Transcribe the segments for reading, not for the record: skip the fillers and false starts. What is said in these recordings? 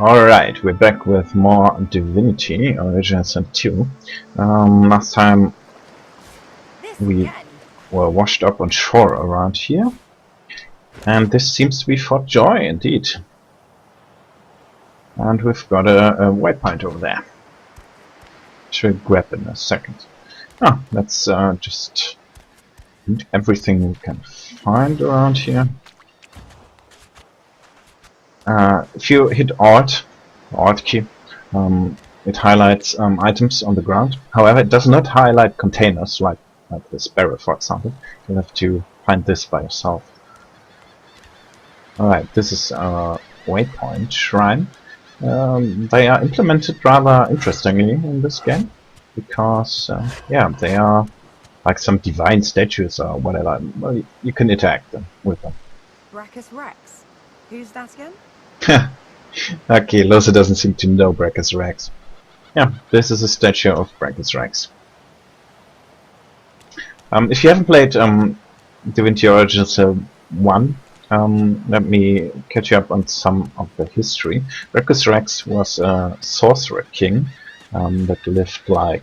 Alright, we're back with more Divinity, Original Sin 2. Last time we were washed up on shore around here. And this seems to be Fort Joy, indeed. And we've got a waypoint over there. Should grab in a second. Let's just read everything we can find around here. If you hit Alt key, it highlights items on the ground. However, it does not highlight containers, like this barrel, for example. You'll have to find this by yourself. Alright, this is a waypoint shrine. They are implemented rather interestingly in this game, because, yeah, they are like some divine statues or whatever. Well, you can interact with them. Brachus Rex. Who's that again? Okay, Lohse doesn't seem to know Brachus Rex. Yeah, this is a statue of Brachus Rex. If you haven't played Divinity Original Sin 1, let me catch you up on some of the history. Brachus Rex was a sorcerer king that lived like,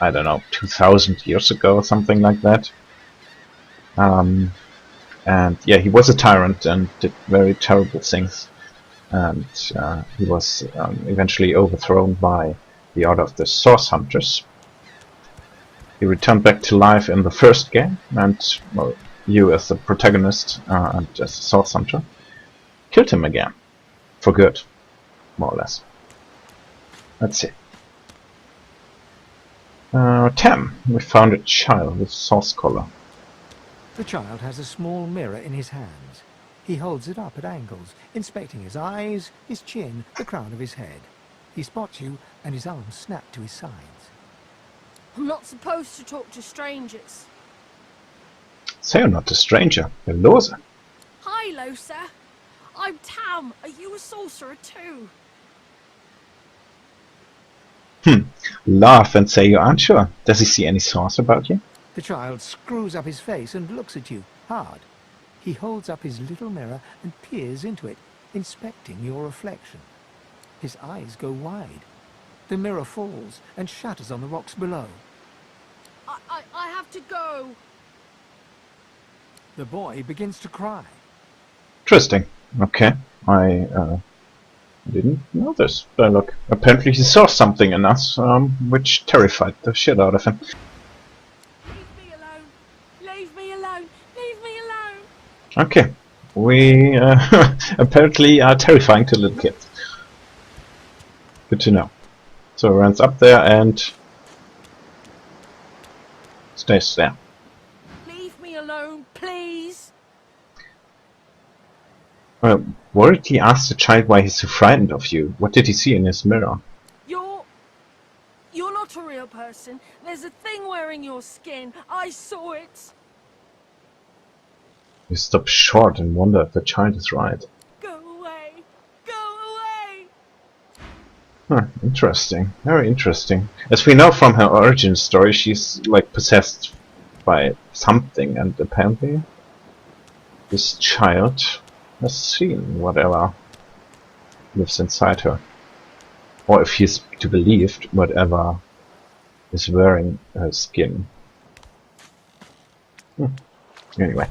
I don't know, 2000 years ago or something like that. And yeah, he was a tyrant and did very terrible things. And he was eventually overthrown by the Order of the Source Hunters. He returned back to life in the first game, and well, you as the protagonist and as a Source Hunter killed him again. For good, more or less. Let's see. Tam, we found a child with Source Collar. The child has a small mirror in his hands. He holds it up at angles, inspecting his eyes, his chin, the crown of his head. He spots you, and his arms snap to his sides. I'm not supposed to talk to strangers. Say you're not a stranger, you're Lohse. Hi, Lohse. I'm Tam. Are you a sorcerer too? Laugh and say you aren't sure. Does he see any source about you? The child screws up his face and looks at you, hard. He holds up his little mirror and peers into it, inspecting your reflection. His eyes go wide. The mirror falls and shatters on the rocks below. I have to go. The boy begins to cry. Interesting. Okay. I didn't know this. But look, apparently he saw something in us, which terrified the shit out of him. Leave me alone. Leave me alone. Leave me alone. Okay. We apparently are terrifying to little kids. Good to know. So he runs up there and stays there. Leave me alone, please. Worriedly asked the child why he's so frightened of you. What did he see in his mirror? You're not a real person. There's a thing wearing your skin. I saw it. You stop short and wonder if the child is right. Go away. Go away. Interesting. Very interesting. As we know from her origin story, she's like possessed by something, and apparently this child has seen whatever lives inside her. Or if he's to be believed, whatever is wearing her skin. Anyway,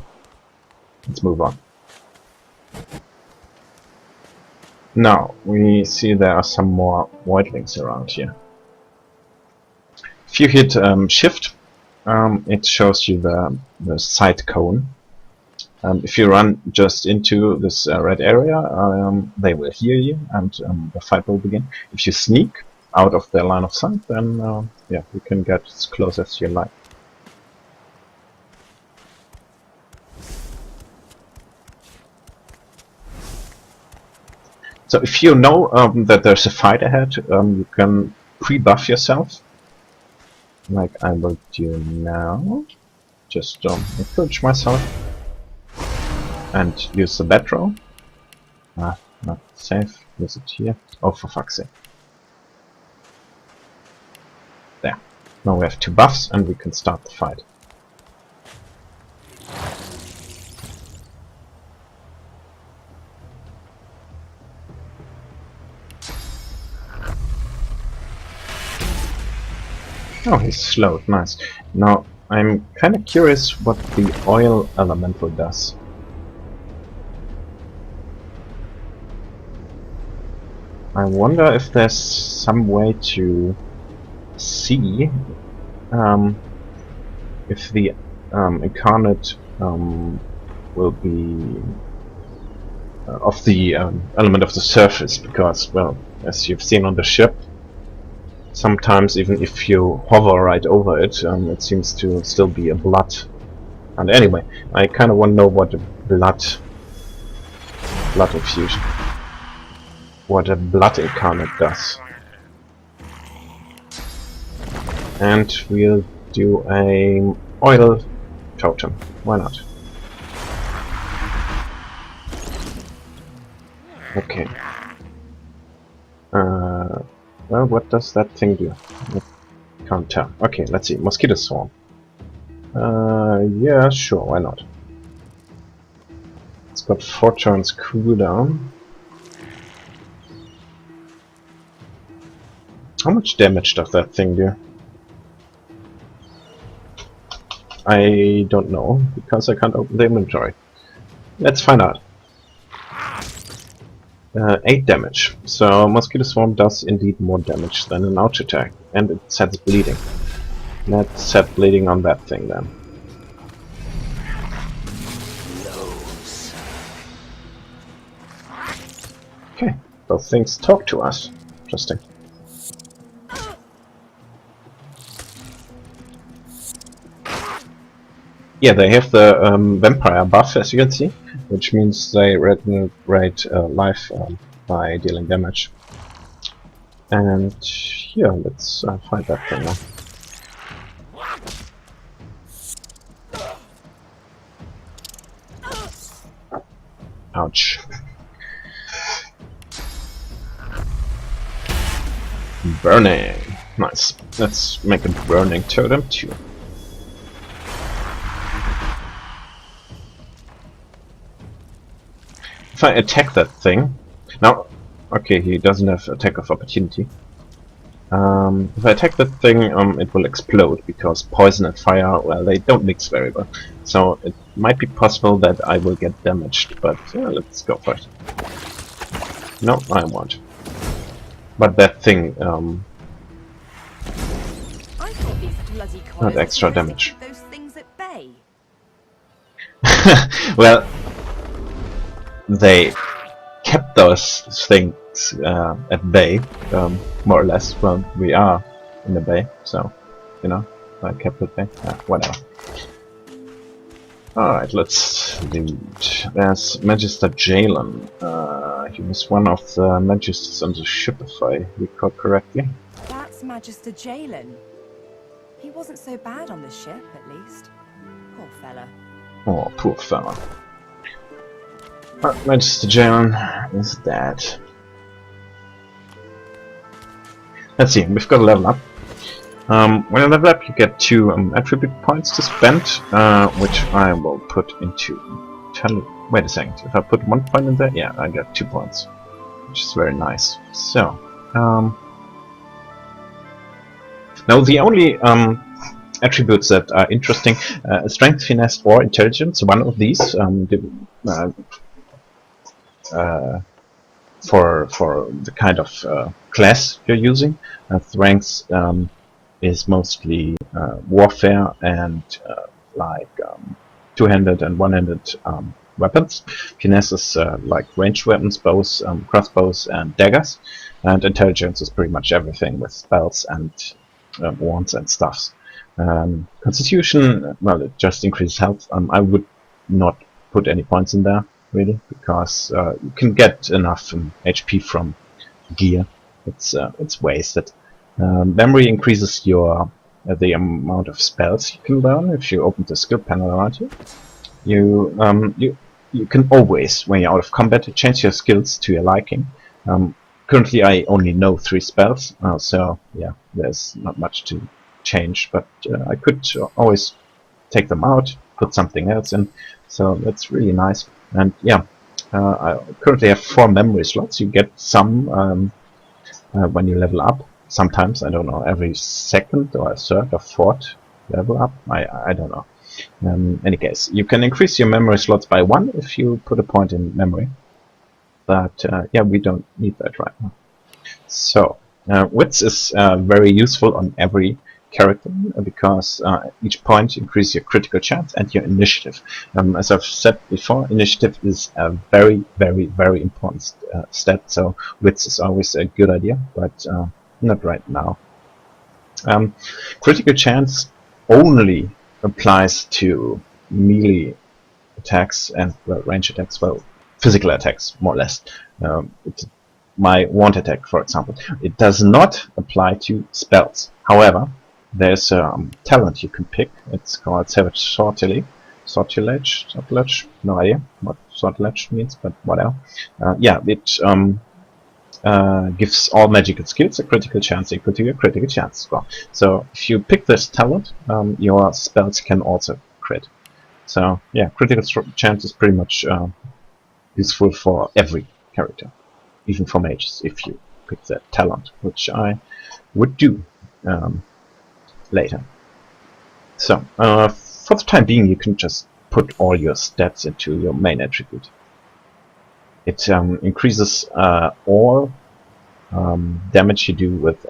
let's move on. Now, we see there are some more voidlings around here. If you hit shift, it shows you the side cone. If you run just into this red area, they will hear you and the fight will begin. If you sneak out of their line of sight, then yeah, you can get as close as you like. So if you know that there's a fight ahead, you can pre-buff yourself, like I will do now. Just encourage myself and use the bedroll. Not safe. Use it here. Oh, for fuck's sake! There. Now we have 2 buffs and we can start the fight. Oh, he's slowed. Nice. Now, I'm kind of curious what the oil elemental does. I wonder if there's some way to see if the incarnate will be of the element of the surface, because, well, as you've seen on the ship, sometimes even if you hover right over it, it seems to still be a blood. And anyway, I kind of want to know what a blood infusion, what a blood incarnate does. And we'll do a oil totem. Why not? Okay. Well, what does that thing do? I can't tell. Okay, let's see. Mosquito swarm. Yeah, sure, why not? It's got 4 turns cooldown. How much damage does that thing do? I don't know, because I can't open the inventory. Let's find out. 8 damage. So Mosquito Swarm does indeed more damage than an ouch attack. And it sets bleeding. Let's set bleeding on that thing then. Okay, both things talk to us. Interesting. Yeah, they have the vampire buff, as you can see, which means they regenerate life by dealing damage. And yeah, let's find that thing now. Ouch. Burning. Nice. Let's make a burning totem too. If I attack that thing... Now, okay, he doesn't have attack of opportunity. If I attack that thing, it will explode, because poison and fire, well, they don't mix very well. So it might be possible that I will get damaged, but let's go for it. No, I won't. But that thing, I thought these bloody not extra damage. those things at bay. Well, they kept those things at bay, more or less. Well, we are in the bay, so, you know, I kept it bay. Whatever. Alright, let's loot. There's Magister Jalen. He was one of the Magisters on the ship, if I recall correctly. That's Magister Jalen. He wasn't so bad on the ship, at least. Poor fella. Oh, poor fella. But Magister Jalen is dead. Let's see, we've got to level up. When you level up, you get 2 attribute points to spend, which I will put into... Wait a second, if I put 1 point in there, yeah, I get 2 points, which is very nice. So, now the only attributes that are interesting, strength, finesse, or intelligence, one of these, for the kind of class you're using. Strength is mostly warfare and like two-handed and one-handed weapons. Finesse is like ranged weapons, bows, crossbows, and daggers. And intelligence is pretty much everything with spells and wands and stuffs. Constitution, well, it just increases health. I would not put any points in there, really, because you can get enough HP from gear. It's wasted. Memory increases your the amount of spells you can learn if you open the skill panel around you. You can always, when you're out of combat, change your skills to your liking. Currently, I only know 3 spells, so yeah, there's not much to change. But I could always take them out, put something else in. So that's really nice. And yeah, I currently have 4 memory slots. You get some when you level up. sometimes, I don't know, every second or third or fourth level up. I don't know. In any case, you can increase your memory slots by 1 if you put a point in memory. But yeah, we don't need that right now. So, wits is very useful on every character because each point increases your critical chance and your initiative. As I've said before, initiative is a very, very, very important stat, so wits is always a good idea, but not right now. Critical chance only applies to melee attacks and, well, range attacks, well, physical attacks, more or less. My wand attack, for example. It does not apply to spells. However, there's a talent you can pick. It's called Savage Sortilege. Sortilege? No idea what Sortilege means, but whatever. Yeah, it gives all magical skills a critical chance equal to your critical chance score. So if you pick this talent, your spells can also crit. So yeah, critical chance is pretty much useful for every character, even for mages, if you pick that talent, which I would do later. So for the time being, you can just put all your stats into your main attribute. It increases all damage you do with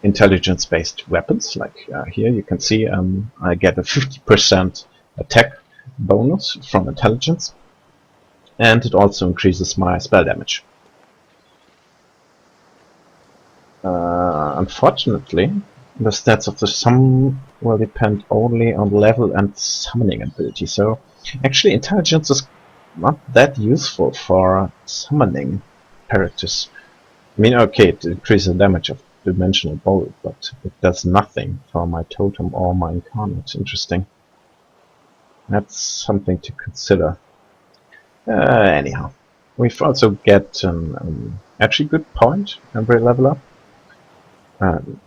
intelligence-based weapons. Like here you can see I get a 50% attack bonus from intelligence, and it also increases my spell damage. Unfortunately, the stats of the summon will depend only on level and summoning ability, so actually intelligence is not that useful for summoning characters. I mean, okay, it increases the damage of dimensional bolt, but it does nothing for my totem or my incarnate. Interesting. That's something to consider. Anyhow, we've also get an actually good point every level up.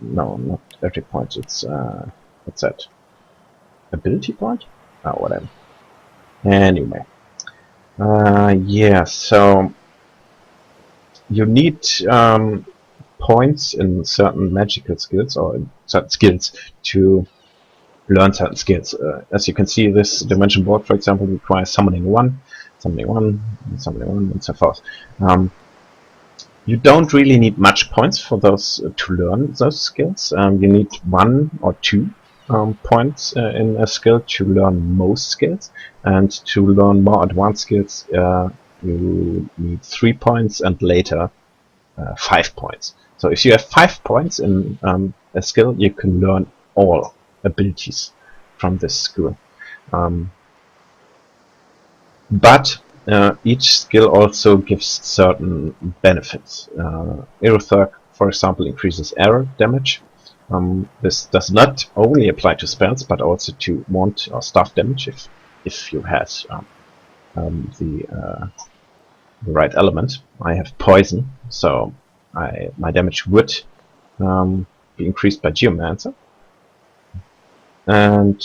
No, not every point. It's what's that? Ability point? Oh, whatever. Anyway, yeah. So you need points in certain magical skills or in certain skills to learn certain skills. As you can see, this dimension board, for example, requires summoning 1, summoning 1, and summoning 1, and so forth. You don't really need much points for those to learn those skills. You need 1 or 2 points in a skill to learn most skills, and to learn more advanced skills you need 3 points and later 5 points. So if you have 5 points in a skill, you can learn all abilities from this skill. But each skill also gives certain benefits. Aerotherk, for example, increases air damage. This does not only apply to spells, but also to wand or staff damage if you had the right element. I have poison, so my damage would be increased by Geomancer. And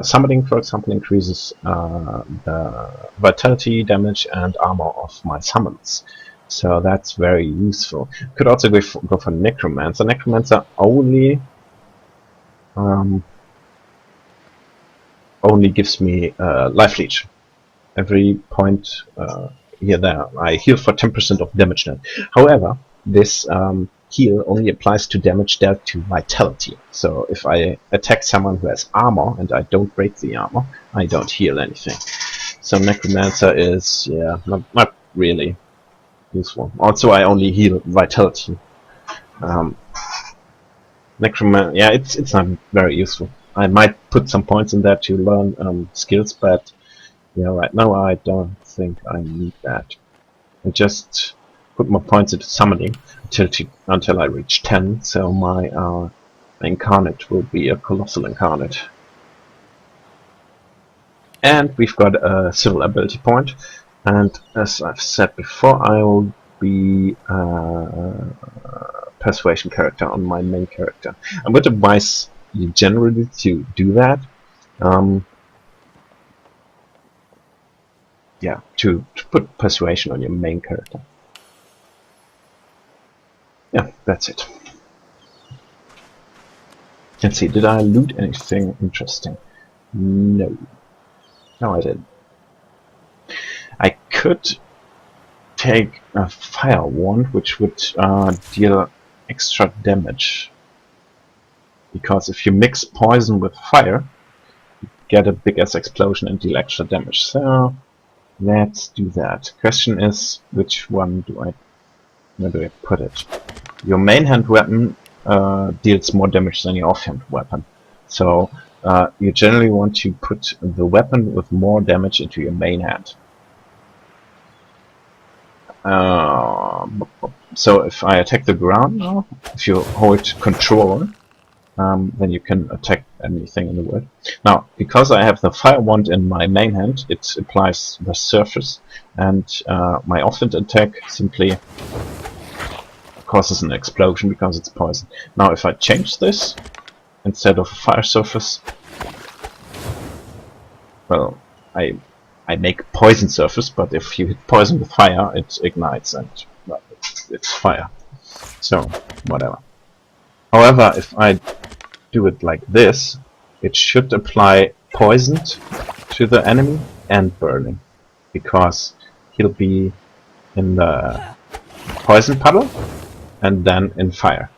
summoning, for example, increases the vitality, damage, and armor of my summons. So that's very useful. Could also go for Necromancer. Necromancer only gives me life leech. Every point here there, I heal for 10% of damage net. However, this heal only applies to damage dealt to vitality. So if I attack someone who has armor and I don't break the armor, I don't heal anything. So Necromancer is, yeah, not really useful. Also, I only heal vitality. Necromancer, yeah, it's not very useful. I might put some points in there to learn skills, but yeah, right now I don't think I need that. I just put more points into summoning until I reach 10, so my incarnate will be a colossal incarnate. And we've got a civil ability point, and as I've said before, I will be a persuasion character on my main character. I would advise you generally to do that. Yeah, to put persuasion on your main character. Yeah, that's it. Let's see, did I loot anything interesting? No. No, I didn't. I could take a fire wand, which would deal extra damage. Because if you mix poison with fire, you get a big ass explosion and deal extra damage. So let's do that. Question is, which one do I... where do I put it? Your main hand weapon deals more damage than your offhand weapon. So you generally want to put the weapon with more damage into your main hand. So if I attack the ground now, if you hold control, then you can attack anything in the world. Now, because I have the fire wand in my main hand, it applies the surface, and my offhand attack simply causes an explosion because it's poison. Now, if I change this, instead of a fire surface, well, I make poison surface, but if you hit poison with fire, it ignites and well, it's fire. So, whatever. However, if I do it like this, it should apply poison to the enemy and burning, because he'll be in the poison puddle and then in fire.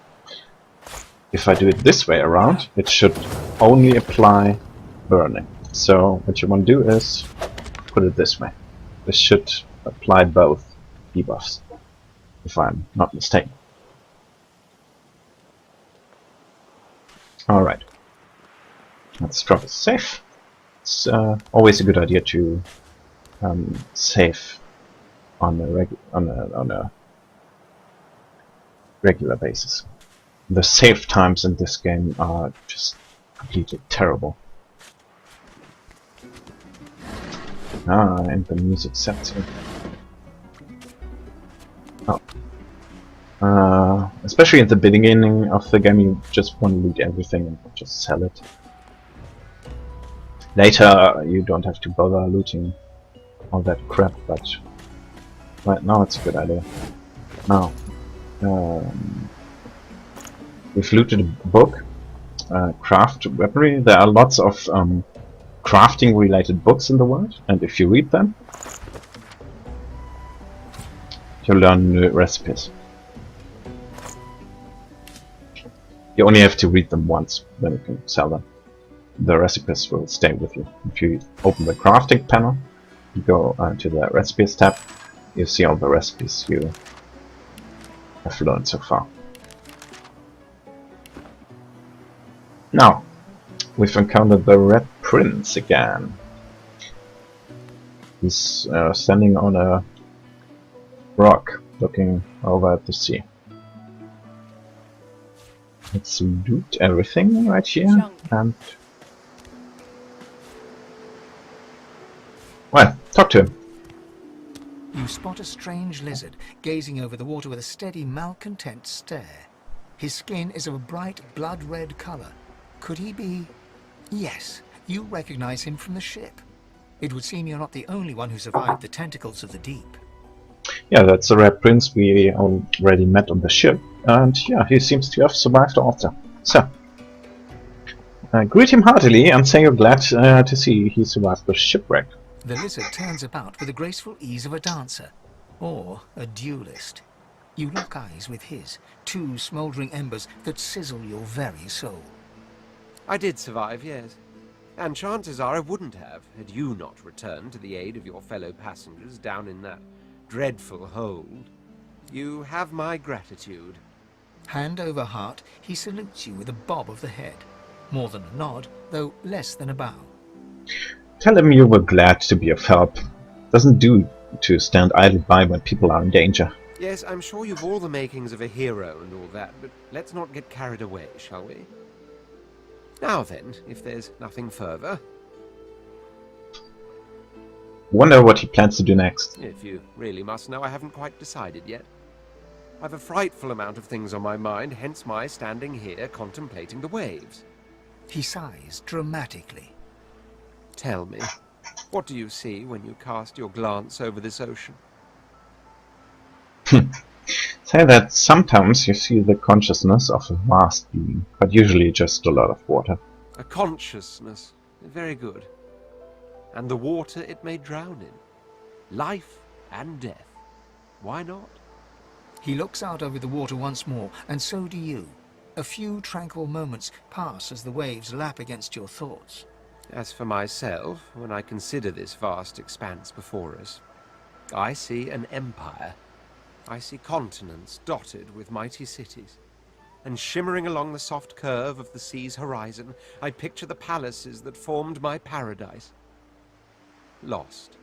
If I do it this way around, it should only apply burning. So what you want to do is put it this way. This should apply both debuffs, if I'm not mistaken. Alright. Let's drop a save. It's always a good idea to save on a regular basis. The save times in this game are just completely terrible. And the music sets in. Oh. Especially at the beginning of the game, you just want to loot everything and just sell it. Later, you don't have to bother looting all that crap, but right now it's a good idea. Now, we've looted a book, craft weaponry. There are lots of crafting related books in the world, and if you read them, you'll learn new recipes. You only have to read them once, then you can sell them. The recipes will stay with you. If you open the crafting panel, you go to the recipes tab, you see all the recipes you have learned so far. Now, we've encountered the Red Prince again. He's standing on a rock, looking over at the sea. Let's loot everything right here, and well, talk to him. You spot a strange lizard gazing over the water with a steady, malcontent stare. His skin is of a bright, blood-red color. Could he be... Yes, you recognize him from the ship. It would seem you're not the only one who survived the tentacles of the deep. Yeah, that's the Red Prince we already met on the ship, and yeah, he seems to have survived also. So, greet him heartily and say you're glad to see he survived the shipwreck. The lizard turns about with the graceful ease of a dancer, or a duelist. You lock eyes with his, two smouldering embers that sizzle your very soul. I did survive, yes. And chances are I wouldn't have, had you not returned to the aid of your fellow passengers down in that dreadful hold. You have my gratitude. Hand over heart, he salutes you with a bob of the head. More than a nod, though less than a bow. Tell him you were glad to be of help. Doesn't do to stand idle by when people are in danger. Yes, I'm sure you've all the makings of a hero and all that, but let's not get carried away, shall we? Now then, if there's nothing further... Wonder what he plans to do next. If you really must know, I haven't quite decided yet. I've a frightful amount of things on my mind, hence my standing here contemplating the waves. He sighs dramatically. Tell me, what do you see when you cast your glance over this ocean? Say that sometimes you see the consciousness of a vast being, but usually just a lot of water. A consciousness. Very good. And the water it may drown in. Life and death. Why not? He looks out over the water once more, and so do you. A few tranquil moments pass as the waves lap against your thoughts. As for myself, when I consider this vast expanse before us, I see an empire. I see continents dotted with mighty cities. And shimmering along the soft curve of the sea's horizon, I picture the palaces that formed my paradise. Lost.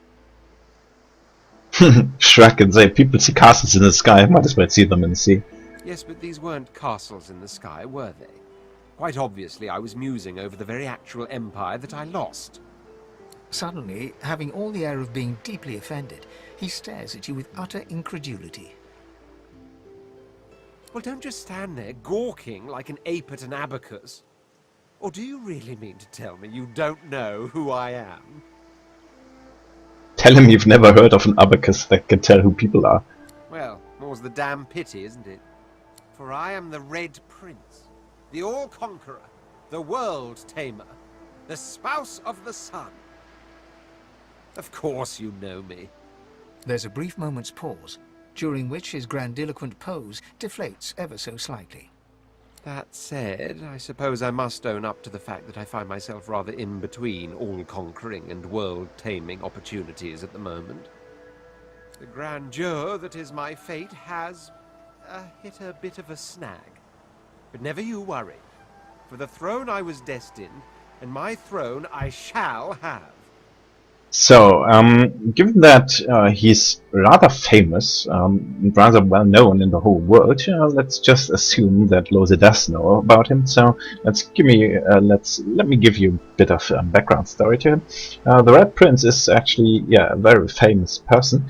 Shrug and say, people see castles in the sky, might as well see them in the sea. Yes, but these weren't castles in the sky, were they? Quite obviously, I was musing over the very actual empire that I lost. Suddenly, having all the air of being deeply offended, he stares at you with utter incredulity. Well, don't just stand there gawking like an ape at an abacus. Or do you really mean to tell me you don't know who I am? Tell him you've never heard of an abacus that can tell who people are. Well, more's the damn pity, isn't it? For I am the Red Prince, the All-Conqueror, the World-Tamer, the Spouse of the Sun. Of course you know me. There's a brief moment's pause, during which his grandiloquent pose deflates ever so slightly. That said, I suppose I must own up to the fact that I find myself rather in between all-conquering and world-taming opportunities at the moment. The grandeur that is my fate has hit a bit of a snag. But never you worry. For the throne I was destined, and my throne I shall have. So, given that he's rather famous, rather well known in the whole world, let's just assume that Lohse does know about him. So, let me give you a bit of background story to him. The Red Prince is actually, a very famous person.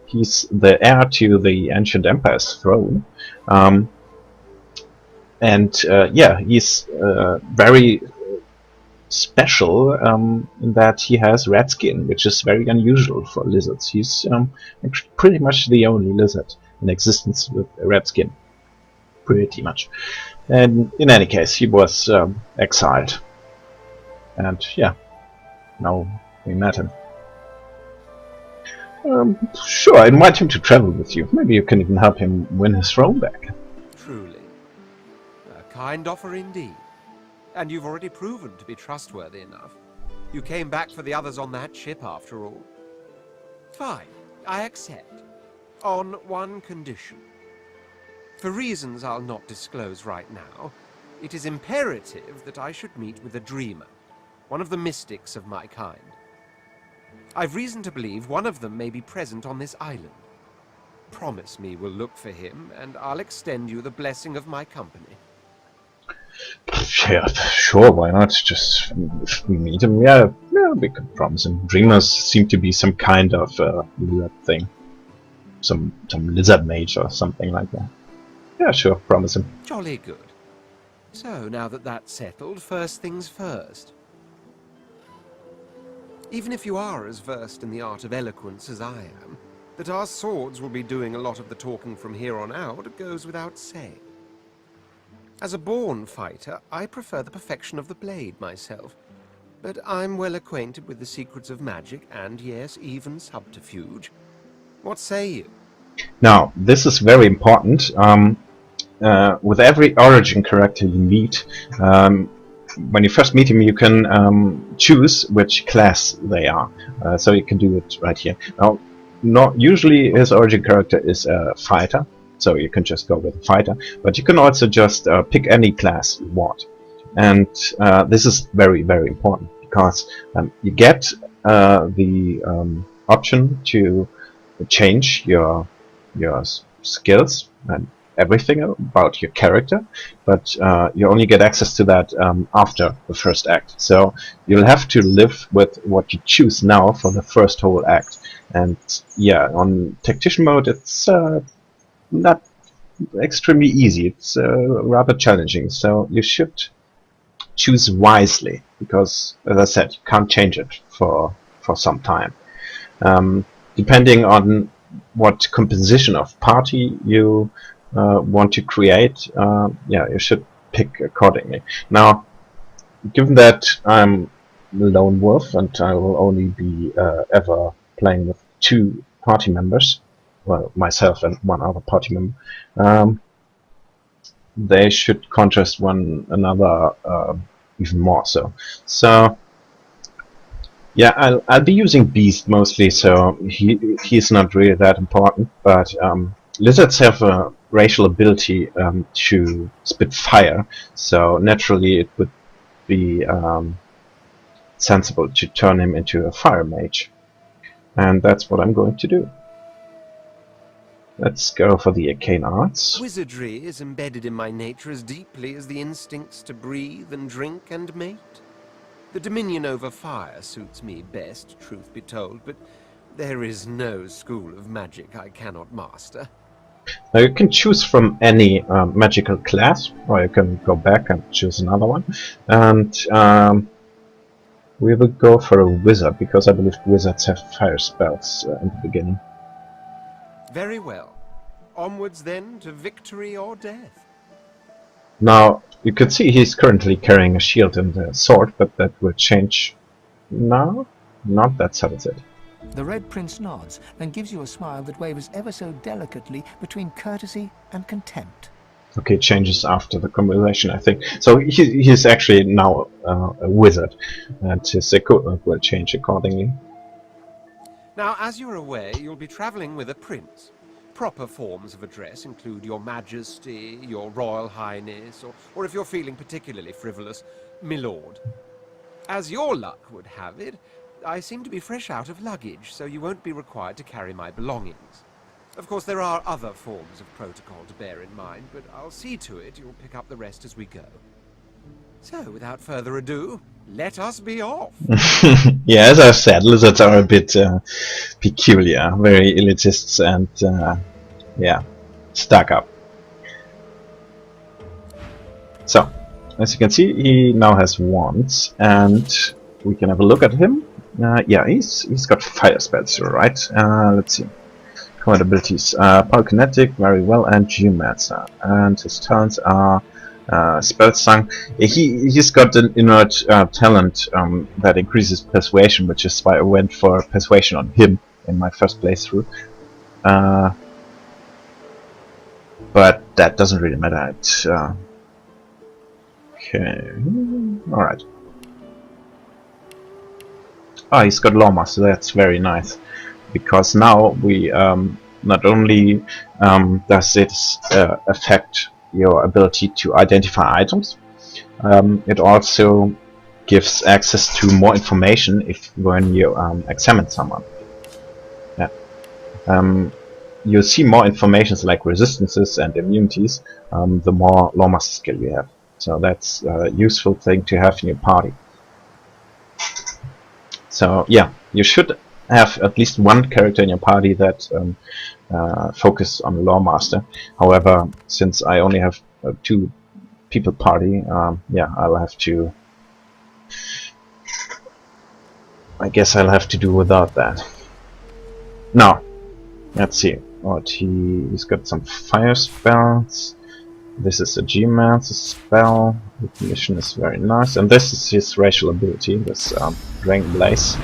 He's the heir to the ancient empire's throne, he's very special in that he has red skin, which is very unusual for lizards. He's pretty much the only lizard in existence with red skin. Pretty much. And in any case, he was exiled. And now we met him. Sure, invite him to travel with you. Maybe you can even help him win his throne back. Truly. A kind offer indeed. And you've already proven to be trustworthy enough. You came back for the others on that ship, after all. Fine, I accept. On one condition. For reasons I'll not disclose right now, it is imperative that I should meet with a dreamer, one of the mystics of my kind. I've reason to believe one of them may be present on this island. Promise me we'll look for him, and I'll extend you the blessing of my company. Yeah, sure, why not? Just if we meet him, we could promise him. Dreamers seem to be some kind of weird thing. Some lizard mage or something like that. Yeah, sure, promise him. Jolly good. So, now that that's settled, first things first. Even if you are as versed in the art of eloquence as I am, that our swords will be doing a lot of the talking from here on out goes without saying. As a born fighter, I prefer the perfection of the blade myself, but I'm well acquainted with the secrets of magic and, yes, even subterfuge. What say you? Now, this is very important. With every origin character you meet, when you first meet him, you can choose which class they are. So you can do it right here. Now, not usually his origin character is a fighter, so you can just go with a fighter. But you can also just pick any class you want. And this is very, very important because you get the option to change your skills and everything about your character, but you only get access to that after the first act. So you'll have to live with what you choose now for the first whole act. And on Tactician mode, it's not extremely easy. It's rather challenging. So you should choose wisely because, as I said, you can't change it for some time. Depending on what composition of party you want to create, yeah, you should pick accordingly. Now, given that I'm a lone wolf and I will only be ever playing with 2 party members, well, myself and 1 other party member, they should contrast one another even more so. So yeah, I'll be using Beast mostly, so he's not really that important. But lizards have a racial ability to spit fire, so naturally it would be sensible to turn him into a fire mage, and that's what I'm going to do. Let's go for the arcane arts. Wizardry is embedded in my nature as deeply as the instincts to breathe and drink and mate. The dominion over fire suits me best, truth be told, but there is no school of magic I cannot master. Now you can choose from any magical class, or you can go back and choose another one. And we will go for a wizard, because I believe wizards have fire spells in the beginning. Very well. Onwards then to victory or death. Now, you can see he's currently carrying a shield and a sword, but that will change now. Not that settles it. The Red Prince nods and gives you a smile that wavers ever so delicately between courtesy and contempt. Okay, changes after the conversation, I think. So he's actually now a wizard, and his equipment will change accordingly. Now, as you're aware, you'll be traveling with a prince. Proper forms of address include Your Majesty, Your Royal Highness, or if you're feeling particularly frivolous, Milord. As your luck would have it, I seem to be fresh out of luggage, so you won't be required to carry my belongings. Of course, there are other forms of protocol to bear in mind, but I'll see to it you'll pick up the rest as we go. So, without further ado, let us be off. Yeah, as I've said, lizards are a bit peculiar, very elitists and, yeah, stuck up. So, as you can see, he now has wands, and we can have a look at him. Yeah, he's got fire spells, right? Let's see. Command abilities: Pyrokinetic, very well, and Geomancer. And his talents are Spell Sung. He's got an inert talent that increases persuasion, which is why I went for persuasion on him in my first playthrough. But that doesn't really matter. Okay, alright. Ah, he's got Lawmaster, that's very nice. Because now we not only does it affect your ability to identify items, it also gives access to more information when you examine someone. Yeah. You see more information like resistances and immunities the more Lawmaster skill you have. So that's a useful thing to have in your party. So yeah, you should have at least one character in your party that focus on Lawmaster. However, since I only have a 2 people party, yeah, I guess I'll have to do without that. Now, let's see what he's got. Some fire spells. This is a Geomancer spell. The mission is very nice, and this is his racial ability. This Dragon Blaze.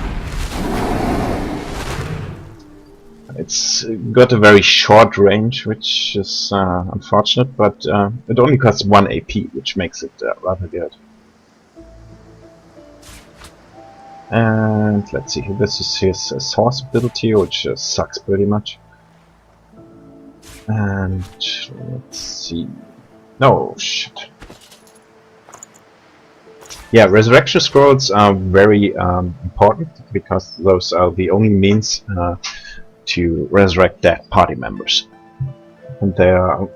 It's got a very short range, which is unfortunate, but it only costs 1 AP, which makes it rather good. And let's see, this is his source ability, which sucks pretty much. And let's see. No, shit. Yeah, resurrection scrolls are very important, because those are the only means to resurrect dead party members. And they are a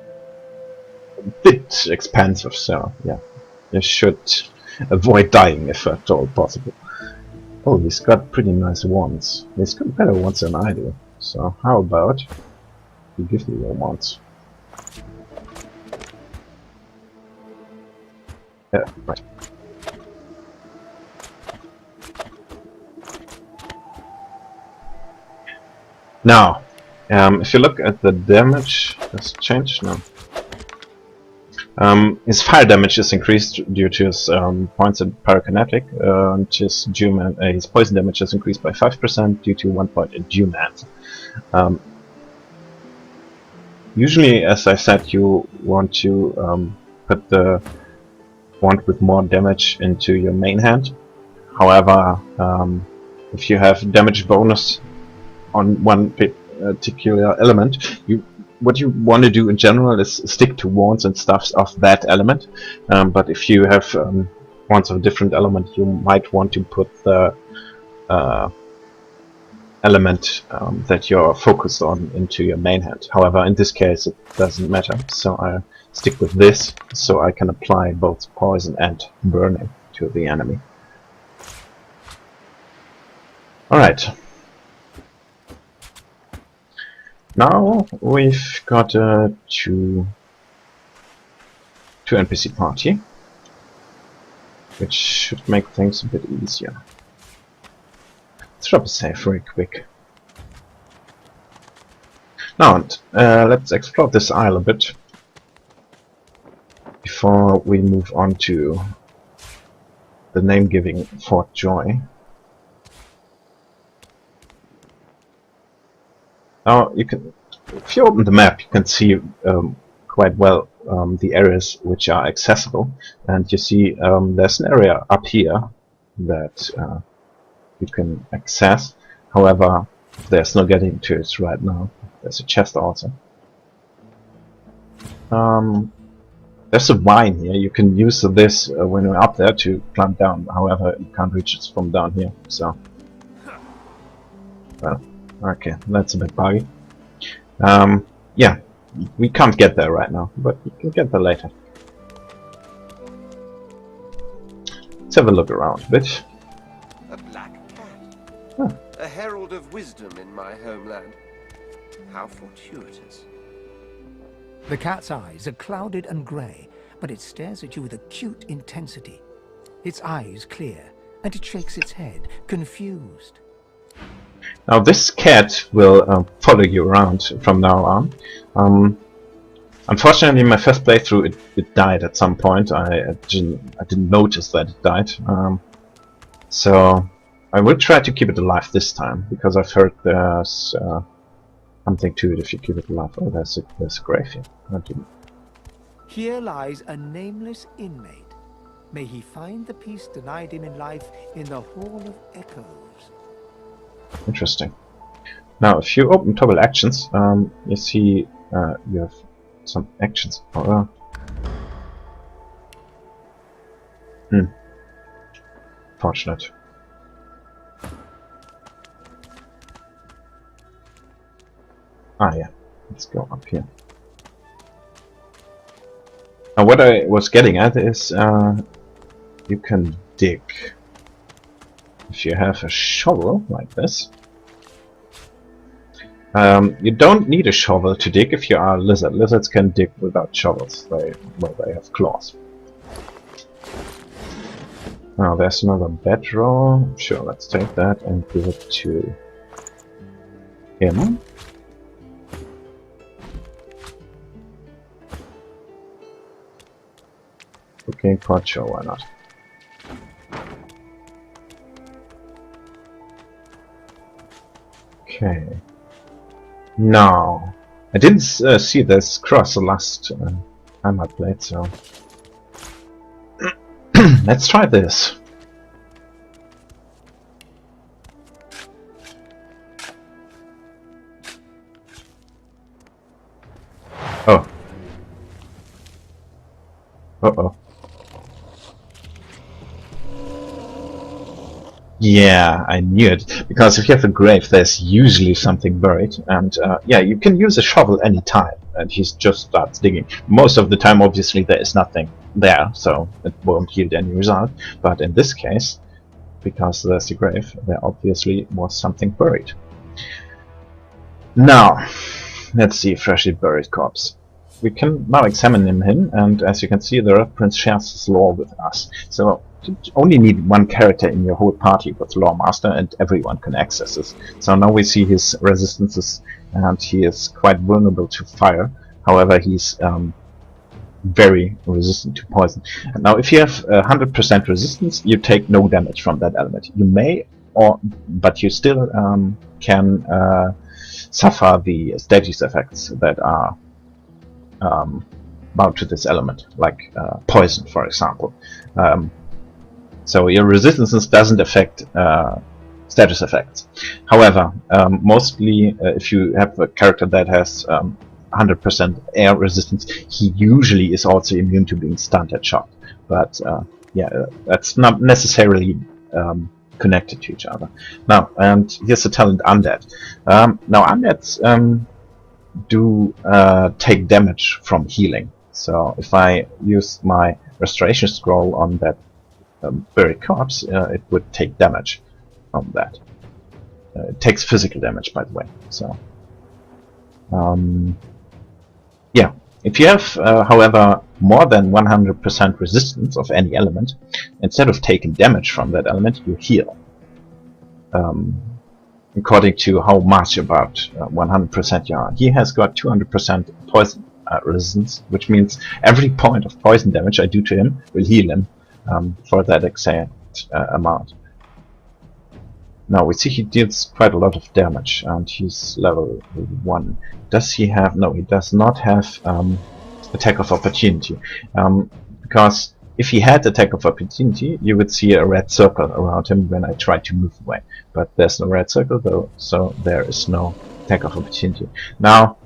bit expensive, so yeah, you should avoid dying if at all possible. Oh, he's got pretty nice wands. He's got better wands than I do, so how about you give me your wands? Yeah, right. Now, If you look at the damage, has changed now. His fire damage is increased due to his points in pyrokinetic, and his poison damage is increased by 5% due to 1 point in Dumat. Usually, as I said, you want to put the wand with more damage into your main hand. However, if you have damage bonus on one particular element, what you want to do in general is stick to wands and stuff of that element. But if you have wands of a different element, you might want to put the element that you're focused on into your main hand. However, in this case it doesn't matter, so I stick with this so I can apply both poison and burning to the enemy. Alright. Now we've got a two NPC party, which should make things a bit easier. Let's drop a save very quick. Now, let's explore this isle a bit before we move on to the name-giving Fort Joy. Now, you can, if you open the map, you can see quite well the areas which are accessible, and you see there's an area up here that you can access. However, there's no getting to it right now. There's a chest also. There's a vine here. You can use this when you're up there to climb down. However, you can't reach it from down here. So, well, okay, that's a bit buggy. Yeah, we can't get there right now, but we can get there later. Let's have a look around a bit. A black cat. Huh. A herald of wisdom in my homeland. How fortuitous. The cat's eyes are clouded and grey, but it stares at you with acute intensity. Its eyes clear, and it shakes its head, confused. Now this cat will follow you around from now on. Unfortunately, in my first playthrough, it died at some point. I didn't notice that it died. So I will try to keep it alive this time, because I've heard there's something to it if you keep it alive. Oh, there's a grave here. Here lies a nameless inmate. May he find the peace denied him in life in the Hall of Echoes. Interesting. Now, if you open toggle actions, you see you have some actions. Fortunate. Ah, yeah. Let's go up here. Now, what I was getting at is you can dig. If you have a shovel like this. You don't need a shovel to dig if you are a lizard. Lizards can dig without shovels. They have claws. Now there's another bedroll. Sure, let's take that and give it to him. Okay, Teochew, why not? Okay. Now, I didn't see this cross the last time I played, so let's try this. Oh. Uh-oh. Yeah, I knew it, because if you have a grave, there's usually something buried, and yeah, you can use a shovel anytime, and he just starts digging. Most of the time, obviously, there is nothing there, so it won't yield any result, but in this case, because there's a grave, there obviously was something buried. Now, let's see, freshly buried corpse. We can now examine him, and as you can see, the Red Prince shares his lore with us, so you only need one character in your whole party with Lore Master, and everyone can access this. So now we see his resistances and he is quite vulnerable to fire. However, he's very resistant to poison. And now, if you have 100% resistance, you take no damage from that element. You may, but you still can suffer the status effects that are bound to this element, like poison, for example. So your resistance doesn't affect status effects. However, mostly if you have a character that has 100% air resistance, he usually is also immune to being stunned and shocked. But yeah, that's not necessarily connected to each other. Now, and here's the talent Undead. Now, Undeads do take damage from healing. So if I use my restoration scroll on that buried corpse, it would take damage from that. It takes physical damage, by the way. So yeah, if you have, however, more than 100% resistance of any element, instead of taking damage from that element, you heal. According to how much about 100% you are. He has got 200% poison resistance, which means every point of poison damage I do to him will heal him for that exact amount. Now we see he deals quite a lot of damage, and he's level 1. Does he have... No, he does not have attack of opportunity. Because if he had attack of opportunity, you would see a red circle around him when I try to move away. But there's no red circle though, so there is no attack of opportunity. Now,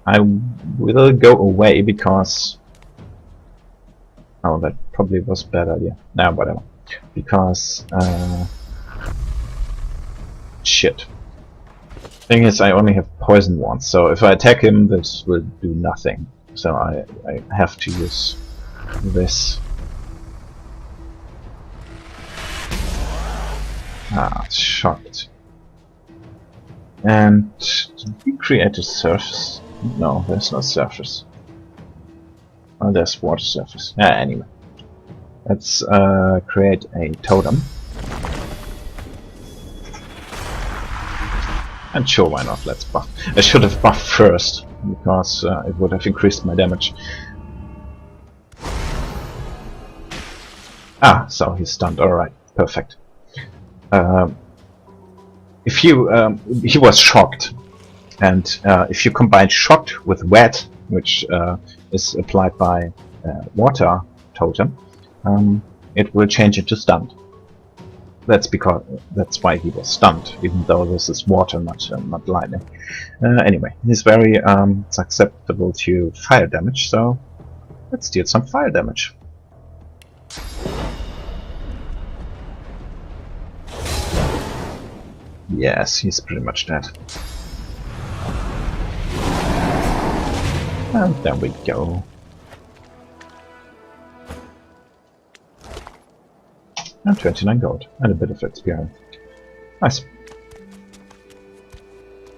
I will go away because... Oh, that probably was a bad idea. Nah, whatever. Because... shit. Thing is, I only have poison once, so if I attack him, this will do nothing. So I have to use this. Ah, shocked. And did we create a surface? No, there's no surface. Oh, there's water surface. Yeah, anyway. Let's create a totem. And sure, why not? Let's buff. I should have buffed first, because it would have increased my damage. Ah, so he's stunned. Alright, perfect. If you... he was shocked. And if you combine shocked with wet, which is applied by water totem, it will change into stunned. That's why he was stunned, even though this is water, not lightning. Anyway, he's very susceptible to fire damage, so let's deal some fire damage. Yes, he's pretty much dead. And there we go. And 29 gold, and a bit of experience. Nice.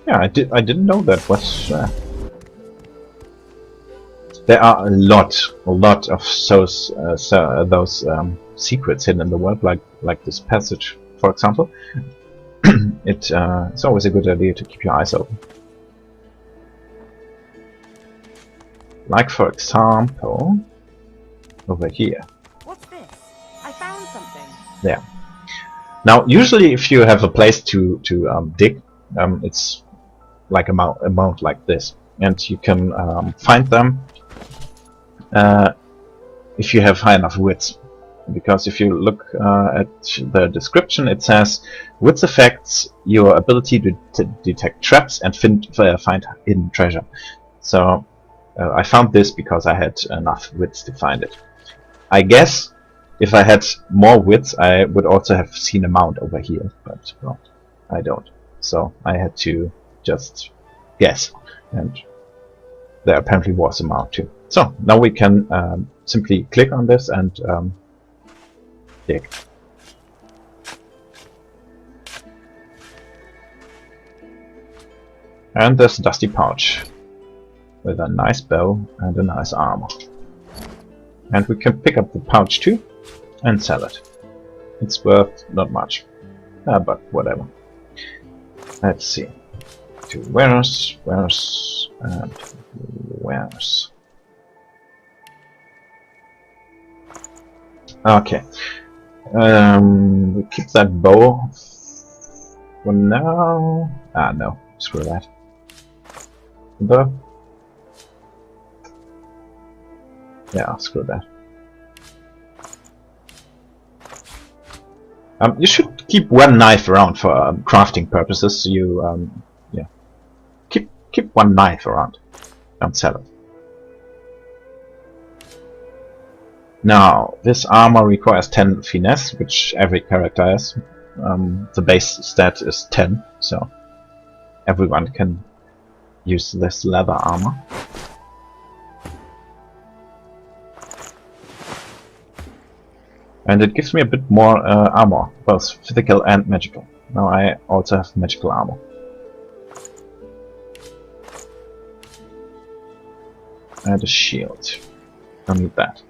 Yeah, I didn't know that was... There are a lot of those secrets hidden in the world, like this passage, for example. It's always a good idea to keep your eyes open. Like, for example, over here. What's this? I found something. Yeah. Now, usually, if you have a place to dig, it's like a mound like this, and you can find them if you have high enough width. Because if you look at the description, it says width affects your ability to detect traps and find hidden treasure. So I found this because I had enough width to find it. I guess if I had more width, I would also have seen a mound over here, but well, I don't. So I had to just guess, and there apparently was a mound too. So now we can simply click on this and dig. And there's a dusty pouch with a nice bow and a nice armor. And we can pick up the pouch too and sell it. It's worth not much, but whatever. Let's see. to wares, and wares. Okay. We keep that bow for now. Ah, no. Screw that. The... Yeah, screw that. You should keep one knife around for crafting purposes. So you, yeah, keep one knife around. Don't sell it. Now, this armor requires 10 finesse, which every character has. The base stat is 10, so everyone can use this leather armor. And it gives me a bit more armor, both physical and magical. Now I also have magical armor. And a shield. Don't need that.